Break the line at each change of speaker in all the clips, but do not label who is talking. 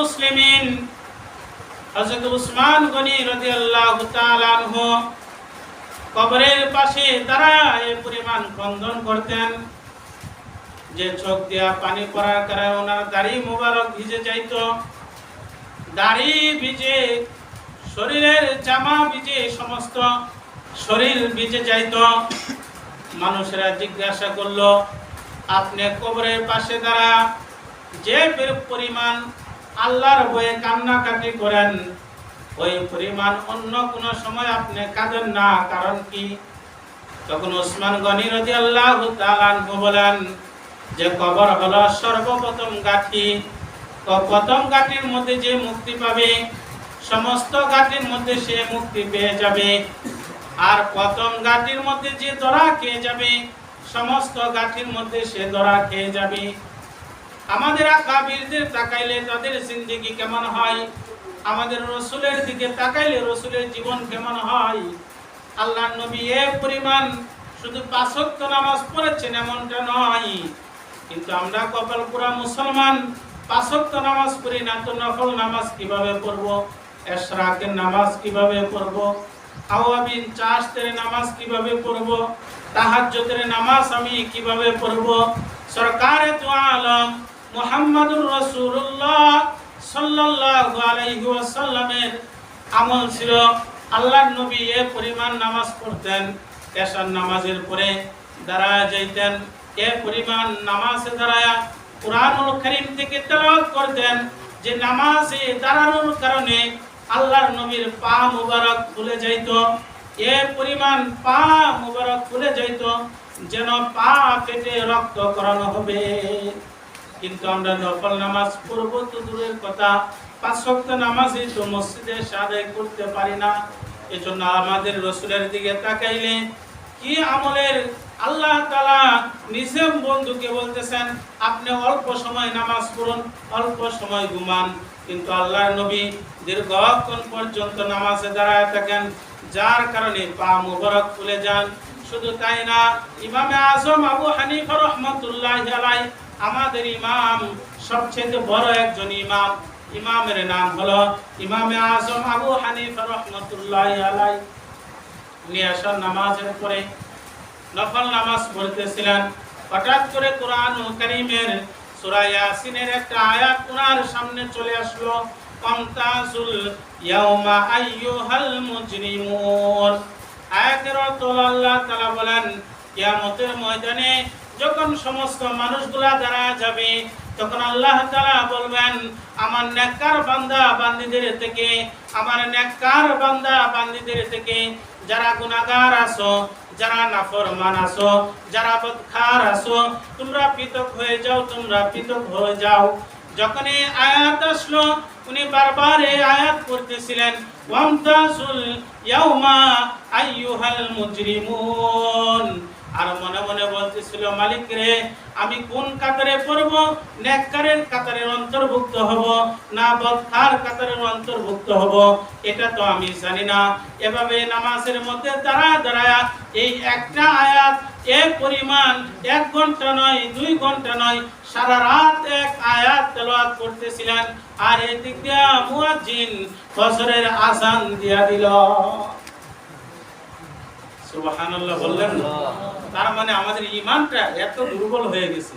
মুসলিমিন হযরত উসমান গনি রাদিয়াল্লাহু তাআলা আনহু কবরের পাশে দাঁড়ায় এই পরিমাণ ক্রন্দন করতেন যে চোখ দিয়া পানি পড়ার কারণে ওনার দাড়ি মোবারক ভিজে যাইত, দাড়ি ভিজে, শরীরের জামা ভিজে, সমস্ত শরীর ভিজে যাইত। মানুষেরা জিজ্ঞাসা করলো, আপনি কবরের পাশে দাঁড়া যে পরিমাণ আল্লাহর ভয়ে কান্নাকাটি করেন ওই পরিমাণ অন্য কোন সময় আপনি কাঁদেন না, কারণ কি? তখন ওসমান গনি রাদিয়াল্লাহু তাআলা আনহু বলেন যে কবর হলো সর্বপ্রথম গাঁথি, প্রথম গাঁথির মধ্যে যে মুক্তি পাবে সমস্ত গাঁথির মধ্যে সে মুক্তি পেয়ে যাবে, আর প্রথম গাঁথির মধ্যে যে ধরা খেয়ে যাবে সমস্ত গাঁথির মধ্যে সে ধরা খেয়ে যাবে। আমাদের আকাবিরদের তাকাইলে তাদের জিন্দেগি কেমন হয়, আমাদের রসুলের দিকে তাকাইলে রসুলের জীবন কেমন হয়। আল্লাহর নবী এই পরিমাণ শুধু 5 ওয়াক্ত নামাজ পড়েছেন এমনটা নয়, কিন্তু আমরা কপাল পুরা মুসলমান 5 ওয়াক্ত নামাজ পড়ি না, তো নফল নামাজ কিভাবে পড়ব, ইশরাকের নামাজ কিভাবে পড়ব, আওয়াবিন চাশতের নামাজ কিভাবে পড়ব, তাহাজ্জুদের নামাজ আমি কিভাবে পড়ব। সরকারে দু আলম মুহাম্মাদুর রাসূলুল্লাহ সাল্লাল্লাহু আলাইহি ওয়াসাল্লামের আমল ছিল আল্লাহর নবী এই পরিমাণ নামাজ পড়তেন, এশার নামাজের পরে দাঁড়ায় যাইতেন, এই পরিমাণ নামাজে দাঁড়ায়া কুরআনুল কারীম থেকে তেলাওয়াত করতেন যে নামাজে দাঁড়ানোর কারণে আল্লাহর নবীর পা মুবারক ফুলে যাইত, এই পরিমাণ পা মুবারক ফুলে যাইত যেন পা কেটে রক্তকরণ হবে। কিন্তু আমরা নফল নামাজ পড়ব তো দূরের কথা, 5 ওয়াক্ত নামাজই তো মসজিদে আদায় করতে পারি না। এজন্য আমাদের রাসূলের দিকে তাকাইলে কি আমলের আল্লাহ তাআলা নিজে বন্ধুকে বলতেছেন আপনি অল্প সময় নামাজ পড়ুন, অল্প সময় ঘুমান, কিন্তু আল্লাহর নবী দীর্ঘক্ষণ পর্যন্ত নামাজে দাঁড়ায় থাকেন, যার কারণে পা মুবারক ফুলে যান। শুধু তাই না, ইমামে আজম আবু হানিফা রাহমাতুল্লাহি আলাইহি আমাদের ইমাম, সবচেয়ে বড় একজন ইমাম, ইমামের নাম হলো ইমামে আজম আবু হানিফা রাহমাতুল্লাহি আলাইহি। উনি এশার নামাজের পরে নফল নামাজ পড়তেছিলেন, হঠাৎ করে কুরআনুল কারীমের সূরা ইয়াসিনের একটা আয়াত ওনার সামনে চলে আসলো, কামতাজুল ইয়াউমা আইয়ুহাল মুজরিমুন। আয়াতের অর্থ আল্লাহ তাআলা বলেন কিয়ামতের ময়দানে যখন সমস্ত মানুষগুলা দাঁড়ায় যাবে তখন আল্লাহ তাআলা বলবেন আমার নেককার বান্দা বান্দীদের থেকে, আমার নেককার বান্দা বান্দীদের থেকে যারা গুনাহগার আছো, যারা নাফরমান আছো, যারা বদকার আছো, তোমরা পৃথক হয়ে যাও, তোমরা পৃথক হয়ে যাও। যখন এই আয়াত আসলো উনি বারবার এই আয়াত পড়তেছিলেন, ওয়ামতাজুল ইয়াউমা আইয়ুহাল মুজরিমুন, আর মনে মনে বলতেছিল মালিক রে আমি কোন কাতারে পড়ব, নেককারের কাতারের অন্তর্ভুক্ত হব না বদকার কাতারের অন্তর্ভুক্ত হব এটা তো আমি জানি না। এভাবে নামাজের মধ্যে দাঁড়ায়া এই একটা আয়াত এই পরিমাণ 1 ঘন্টা নয় 2 ঘন্টা নয় সারা রাত এক আয়াত তেলাওয়াত করতেছিলেন, আর এদিক দিয়া মুয়াজ্জিন ফজরের আযান দিয়া দিল। সুবহানাল্লাহ বললেন না? তার মানে আমাদের ঈমানটা এত দুর্বল হয়ে গেছে,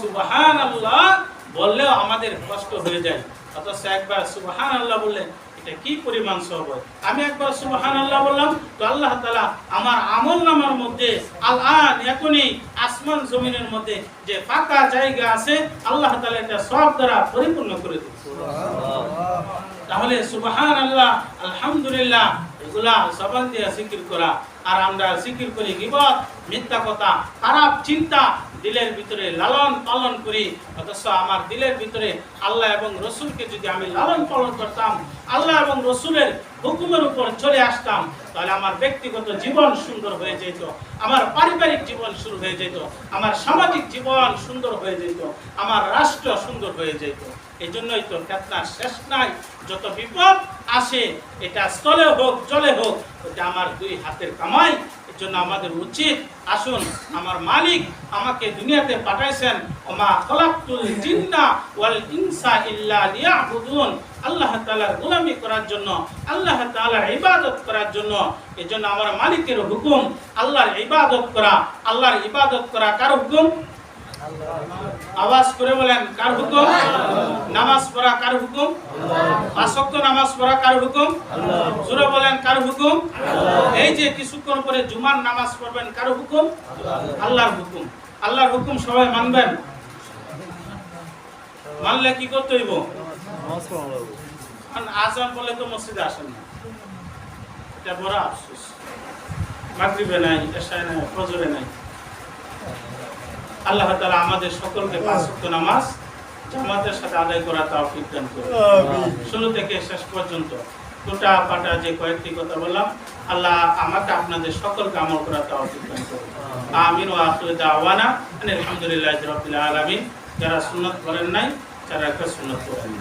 সুবহানাল্লাহ বললেও আমাদের কষ্ট হয়ে যায়, অথচ একবার সুবহানাল্লাহ বললেন এটা কি পরিমাণ সওয়াব হয়। আমি একবার সুবহানাল্লাহ বললাম তো আল্লাহ তাআলা আমার আমলনামার মধ্যে আল-আন এখনই আসমান জমিনের মধ্যে যে ফাঁকা জায়গা আছে আল্লাহ তাআলা এটা সওয়াব দ্বারা পরিপূর্ণ করে দিবেন। সুবহানাল্লাহ। তাহলে সুবহানাল্লাহ আলহামদুলিল্লাহ এগুলা জবান দিয়ে জিকির করা, আর আমরা জিকির করি গীবত, মিথ্যা কথা, খারাপ চিন্তা দিলের ভিতরে লালন পালন করি, অথচ আমার দিলের ভিতরে আল্লাহ এবং রসুলকে যদি আমি লালন পালন করতাম, আল্লাহ এবং রসুলের হুকুমের উপর চলে আসতাম, তাহলে আমার ব্যক্তিগত জীবন সুন্দর হয়ে যেত, আমার পারিবারিক জীবন শুরু হয়ে যেত, আমার সামাজিক জীবন সুন্দর হয়ে যেত, আমার রাষ্ট্র সুন্দর হয়ে যেত। এই জন্যই তো ফিতনার শেষ নাই, যত বিপদ আসে এটা স্থলে হোক জলে হোক, এটা আমার 2 হাতের কামাই, জন্য আমাদের উচিত আসুন আমার মালিক আমাকে দুনিয়াতে পাঠাইছেন ওমা খলাকতুল জিন্না ওয়াল ইনসা ইল্লা লিয়াবুদুন আল্লাহ তাআলার গোলামি করার জন্য আল্লাহ তাআলার ইবাদত করার জন্য। এজন্য আমার মালিকের হুকুম আল্লাহর ইবাদত করা। আল্লাহর ইবাদত করা কার হুকুম? আওয়াজ করে বলেন কার হুকুম? নামাজ পড়া কার হুকুম? পাঁচ ওয়াক্ত নামাজ পড়া কার হুকুম? জোরে বলেন কার হুকুম? এই যে কিছুক্ষণ পরে জুমার নামাজ পড়বেন কার হুকুম? আল্লাহর হুকুম। আল্লাহর হুকুম সবাই মানবেন? মানলে কি করতে হইব? আজান বলে তো মসজিদে আসেন না, এটা বড় আফসোস। মাগরিবে নাই, এশায় নাই, ফজরে নাই। আল্লাহ তাআলা আমাদের সকলকে পাঁচ ওয়াক্ত নামাজ জামাতের সাথে আদায় করা তৌফিক দান করুন। শুরু থেকে শেষ পর্যন্ত টোটা পাটা যে কয়েকটি কথা বললাম, আল্লাহ আমাকে আপনাদের সকলকে আমল করা তৌফিক দান করুন। আমিন ওয়া আখিরু দাওয়ানা আলহামদুলিল্লাহি রাব্বিল আলামিন। যারা সুন্নাত করেন নাই, যারা একটা সুন্নাত করেন।